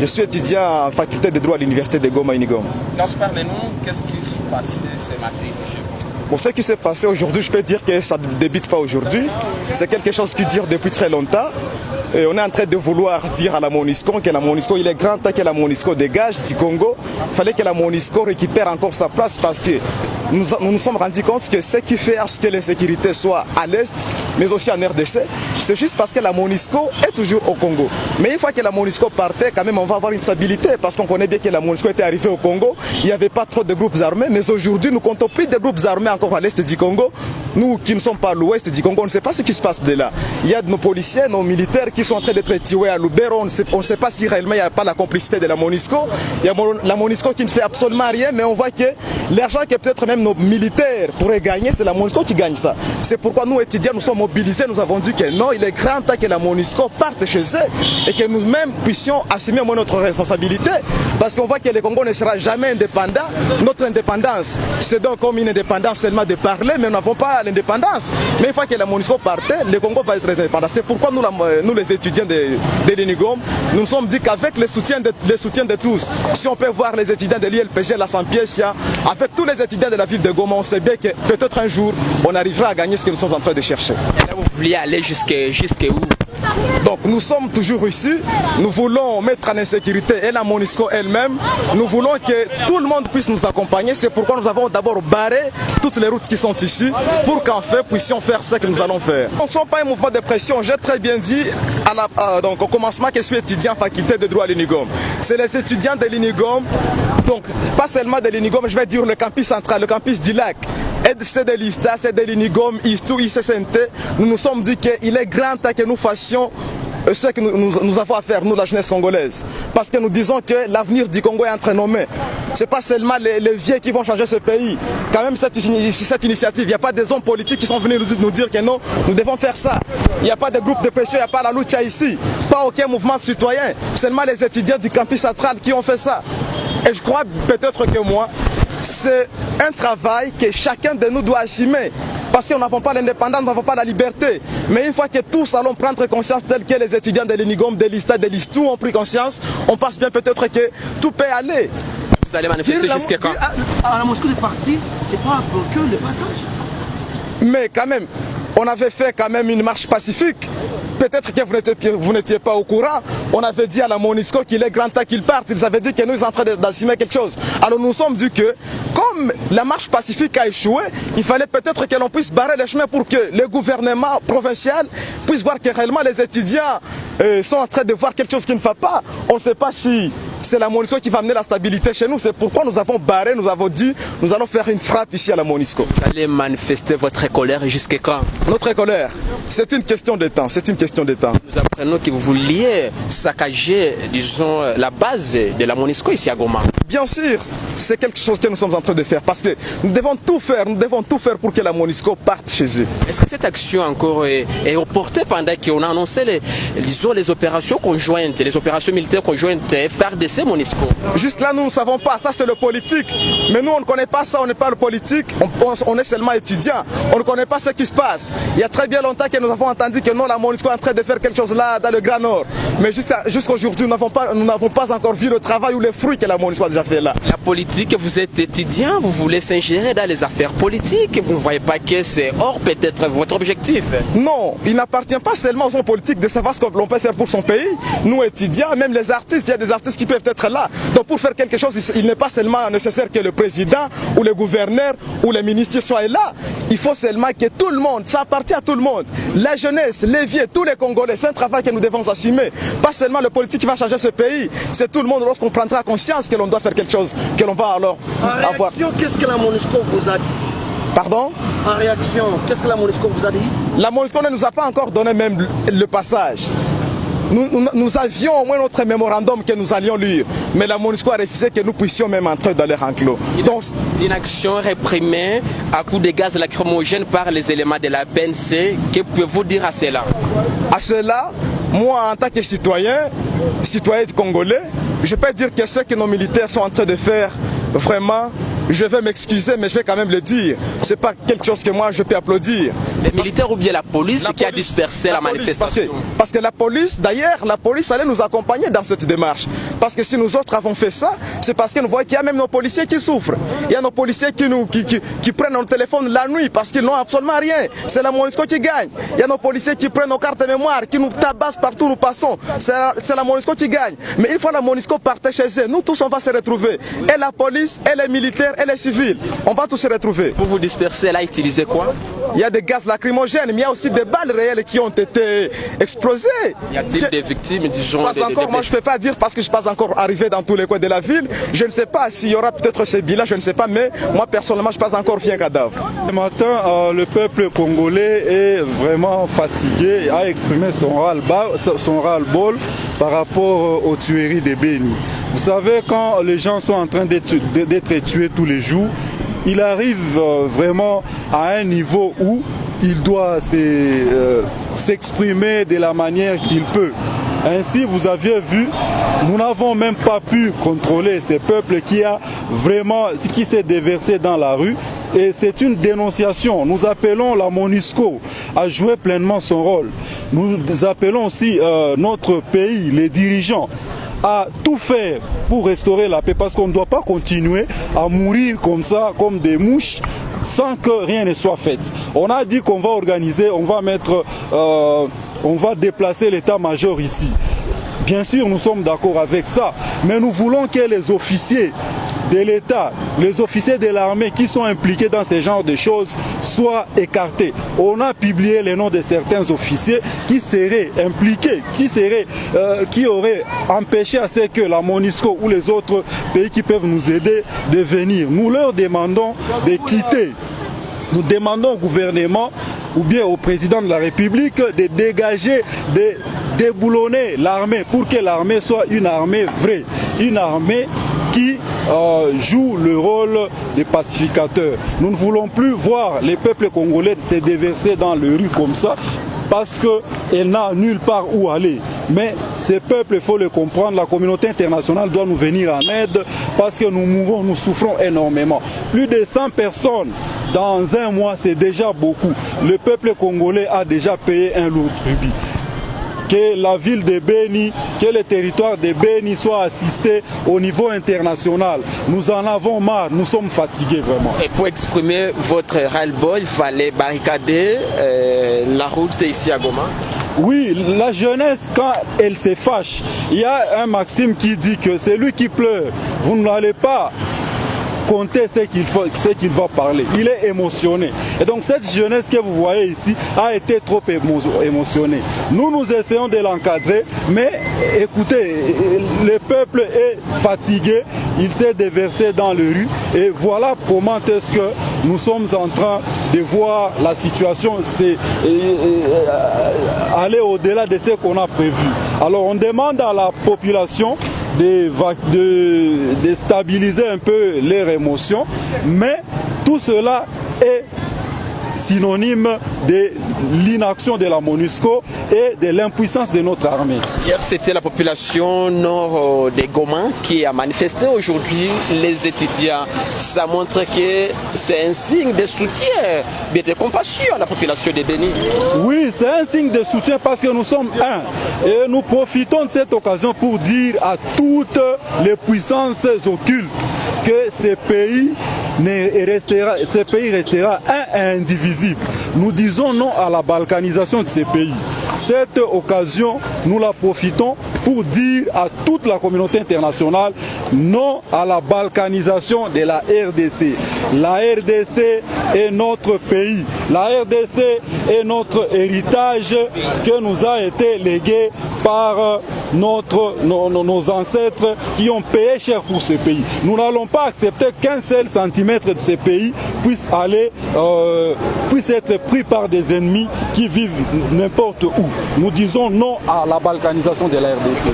Je suis étudiant en faculté de droit à l'université de Goma Unigom. Donc, parlez-nous, qu'est-ce qui se passait ce matin ici chez vous? Bon, ce qui s'est passé aujourd'hui, je peux dire que ça ne débute pas aujourd'hui. C'est quelque chose qui dure depuis très longtemps. Et on est en train de vouloir dire à la MONUSCO que la MONUSCO, il est grand temps que la MONUSCO dégage du Congo. Il fallait que la MONUSCO récupère encore sa place parce que nous sommes rendus compte que ce qui fait à ce que l'insécurité soit à l'Est, mais aussi en RDC, c'est juste parce que la MONUSCO est toujours au Congo. Mais une fois que la MONUSCO partait, quand même, on va avoir une stabilité parce qu'on connaît bien que la MONUSCO était arrivée au Congo. Il n'y avait pas trop de groupes armés, mais aujourd'hui, nous comptons plus de groupes armés encore à l'Est du Congo. Nous qui ne sommes pas à l'Ouest du Congo, on ne sait pas ce qui se passe de là. Il y a de nos policiers, nos militaires qui sont en train d'être tués à Lubero. On ne sait pas si réellement il n'y a pas la complicité de la MONUSCO. Il y a la MONUSCO qui ne fait absolument rien, mais on voit que l'argent que peut-être même nos militaires pourraient gagner, c'est la MONUSCO qui gagne ça. C'est pourquoi nous, étudiants, nous sommes mobilisés, nous avons dit que non, il est grand temps que la MONUSCO parte chez eux et que nous-mêmes puissions assumer notre responsabilité. Parce qu'on voit que le Congo ne sera jamais indépendant. Notre indépendance, c'est donc comme une indépendance seulement de parler, mais nous n'avons pas l'indépendance. Mais une fois que la MONUSCO partait, le Congo va être indépendant. C'est pourquoi nous les étudiants de l'Unigom, nous nous sommes dit qu'avec le soutien de tous, si on peut voir les étudiants de l'ILPG, la Saint-Piessia, avec tous les étudiants de la ville de Goma, on sait bien que peut-être un jour, on arrivera à gagner ce que nous sommes en train de chercher. Et là, vous vouliez aller jusqu'où? Donc nous sommes toujours ici, nous voulons mettre en insécurité et la MONUSCO elle-même, nous voulons que tout le monde puisse nous accompagner, c'est pourquoi nous avons d'abord barré toutes les routes qui sont ici pour qu'en fait puissions faire ce que nous allons faire. Nous ne sommes pas un mouvement de pression, j'ai très bien dit donc, au commencement que je suis étudiant en faculté de droit à l'Unigom. C'est les étudiants de l'Unigom, donc pas seulement de l'Unigom, je vais dire le campus central, le campus du lac. Et c'est de l'ISTA, c'est de l'Unigom, ISTU, ICCNT. Nous nous sommes dit qu'il est grand temps que nous fassions ce que nous avons à faire, nous, la jeunesse congolaise. Parce que nous disons que l'avenir du Congo est entre nos mains. Ce n'est pas seulement les vieux qui vont changer ce pays. Quand même, cette initiative, il n'y a pas des hommes politiques qui sont venus nous dire que non, nous devons faire ça. Il n'y a pas de groupe de pression, il n'y a pas la lucha ici. Pas aucun mouvement citoyen. Seulement les étudiants du campus central qui ont fait ça. Et je crois peut-être que moi, c'est un travail que chacun de nous doit assumer. Parce que nous n'avons pas l'indépendance, nous n'avons pas la liberté. Mais une fois que tous allons prendre conscience, tel que les étudiants de l'Unigom, de l'ISTA, de l'ISTU ont pris conscience, on pense bien peut-être que tout peut aller. Vous allez manifester jusqu'à quand? À la MONUSCO de partir, c'est pas pour que le passage. Mais quand même, on avait fait quand même une marche pacifique. Peut-être que vous n'étiez pas au courant. On avait dit à la MONUSCO qu'il est grand temps qu'ils partent. Ils avaient dit que nous sommes en train d'assumer quelque chose. Alors nous nous sommes dit que, comme la marche pacifique a échoué, il fallait peut-être que l'on puisse barrer les chemins pour que le gouvernement provincial puisse voir que réellement les étudiants sont en train de voir quelque chose qui ne va pas. On ne sait pas si c'est la MONUSCO qui va amener la stabilité chez nous. C'est pourquoi nous avons barré, nous avons dit, nous allons faire une frappe ici à la MONUSCO. Vous allez manifester votre colère jusqu'à quand? Notre colère, c'est une question de temps, c'est une question de temps. Nous apprenons que vous vouliez saccager, disons, la base de la MONUSCO ici à Goma. Bien sûr, c'est quelque chose que nous sommes en train de faire parce que nous devons tout faire pour que la MONUSCO parte chez eux. Est-ce que cette action encore est reportée pendant qu'on a annoncé les opérations conjointes, les opérations militaires conjointes FARDC MONUSCO? Juste là, nous ne savons pas, ça c'est le politique. Mais nous, on ne connaît pas ça, on n'est pas le politique, on est seulement étudiants. On ne connaît pas ce qui se passe. Il y a très bien longtemps que nous avons entendu que non, la MONUSCO est en train de faire quelque chose là dans le Grand Nord. Mais jusqu'à aujourd'hui, nous n'avons pas encore vu le travail ou les fruits que la MONUSCO a déjà fait là. La politique, vous êtes étudiant, vous voulez s'ingérer dans les affaires politiques, vous ne voyez pas que c'est hors peut-être votre objectif? Non, il n'appartient pas seulement aux hommes politiques de savoir ce que l'on peut faire pour son pays. Nous étudiants, même les artistes, il y a des artistes qui peuvent être là. Donc pour faire quelque chose, il n'est pas seulement nécessaire que le président ou le gouverneur ou les ministres soient là. Il faut seulement que tout le monde, ça appartient à tout le monde. La jeunesse, les vieux, tous les Congolais, c'est un travail que nous devons assumer. Pas seulement le politique qui va changer ce pays, c'est tout le monde lorsqu'on prendra conscience que l'on doit faire quelque chose, que l'on va alors avoir. En réaction, qu'est-ce que la MONUSCO vous a dit? Pardon? En réaction, qu'est-ce que la MONUSCO vous a dit? La MONUSCO ne nous a pas encore donné même le passage. Nous avions au moins notre mémorandum que nous allions lire, mais la MONUSCO a refusé que nous puissions même entrer dans leur enclos. Donc, une action réprimée à coups de gaz lacrymogène par les éléments de la PNC, que pouvez-vous dire à cela? À cela, moi en tant que citoyen congolais, je peux dire que ce que nos militaires sont en train de faire, vraiment, je vais m'excuser, mais je vais quand même le dire. C'est pas quelque chose que moi je peux applaudir. Les militaires ou bien la police qui a dispersé la manifestation? Parce que la police, d'ailleurs, la police allait nous accompagner dans cette démarche. Parce que si nous autres avons fait ça, c'est parce que nous voyons qu'il y a même nos policiers qui souffrent. Il y a nos policiers qui prennent nos téléphones la nuit parce qu'ils n'ont absolument rien. C'est la MONUSCO qui gagne. Il y a nos policiers qui prennent nos cartes de mémoire, qui nous tabassent partout où nous passons. C'est la MONUSCO qui gagne. Mais une fois la MONUSCO partait chez eux, nous tous on va se retrouver. Et la police, et les militaires, et les civils. On va tous se retrouver. Pour vous disperser, elle a utilisé quoi? Il y a des gaz lacrymogènes, mais il y a aussi des balles réelles qui ont été explosées. Y a-t-il des victimes, disons? Pas encore, moi je ne peux pas dire parce que je ne suis pas encore arrivé dans tous les coins de la ville. Je ne sais pas s'il y aura peut-être ces bilans, je ne sais pas, mais moi personnellement je ne suis pas encore vu un cadavre. Ce matin, le peuple congolais est vraiment fatigué, a exprimé son ras-le-bol par rapport aux tueries de Béni. Vous savez, quand les gens sont en train d'être tués tous les jours, il arrive vraiment à un niveau où il doit s'exprimer de la manière qu'il peut. Ainsi, vous aviez vu, nous n'avons même pas pu contrôler ce peuple qui s'est déversé dans la rue. Et c'est une dénonciation. Nous appelons la MONUSCO à jouer pleinement son rôle. Nous appelons aussi notre pays, les dirigeants, à tout faire pour restaurer la paix, parce qu'on ne doit pas continuer à mourir comme ça, comme des mouches, sans que rien ne soit fait. On a dit qu'on va organiser, on va déplacer l'état-major ici. Bien sûr, nous sommes d'accord avec ça, mais nous voulons que les officiers de l'État, les officiers de l'armée qui sont impliqués dans ce genre de choses soient écartés. On a publié les noms de certains officiers qui seraient impliqués, qui auraient empêché à ce que la MONUSCO ou les autres pays qui peuvent nous aider de venir. Nous leur demandons de quitter. Nous demandons au gouvernement ou bien au président de la République de dégager, de déboulonner l'armée pour que l'armée soit une armée vraie, une armée qui joue le rôle de pacificateur. Nous ne voulons plus voir les peuples congolais se déverser dans les rues comme ça, parce qu'elle n'a nulle part où aller. Mais ces peuples, il faut le comprendre, la communauté internationale doit nous venir en aide parce que nous mourons, nous souffrons énormément. Plus de 100 personnes dans un mois, c'est déjà beaucoup. Le peuple congolais a déjà payé un lourd tribut. Que la ville de Béni, que le territoire de Béni soit assisté au niveau international. Nous en avons marre, nous sommes fatigués vraiment. Et pour exprimer votre ras-le-bol, il fallait barricader la route ici à Goma? Oui, la jeunesse, quand elle se fâche, il y a un maxime qui dit que c'est lui qui pleure. Vous n'allez pas compter ce qu'il va parler. Il est émotionné. Et donc cette jeunesse que vous voyez ici a été trop émotionnée. Nous essayons de l'encadrer, mais écoutez, le peuple est fatigué, il s'est déversé dans les rues et voilà comment est-ce que nous sommes en train de voir la situation aller au-delà de ce qu'on a prévu. Alors on demande à la population de stabiliser un peu leurs émotions, mais tout cela est synonyme de l'inaction de la MONUSCO et de l'impuissance de notre armée. Hier, c'était la population nord des Goma qui a manifesté. Aujourd'hui, les étudiants. Ça montre que c'est un signe de soutien, de compassion à la population de Béni. Oui, c'est un signe de soutien parce que nous sommes un. Et nous profitons de cette occasion pour dire à toutes les puissances occultes que ce pays restera un et indivisible. Nous disons non à la balkanisation de ces pays. Cette occasion, nous la profitons pour dire à toute la communauté internationale non à la balkanisation de la RDC. La RDC est notre pays. La RDC est notre héritage que nous a été légué par nos ancêtres qui ont payé cher pour ce pays. Nous n'allons pas accepter qu'un seul centimètre de ce pays puisse être pris par des ennemis qui vivent n'importe où. Nous disons non à la balkanisation de la RDC.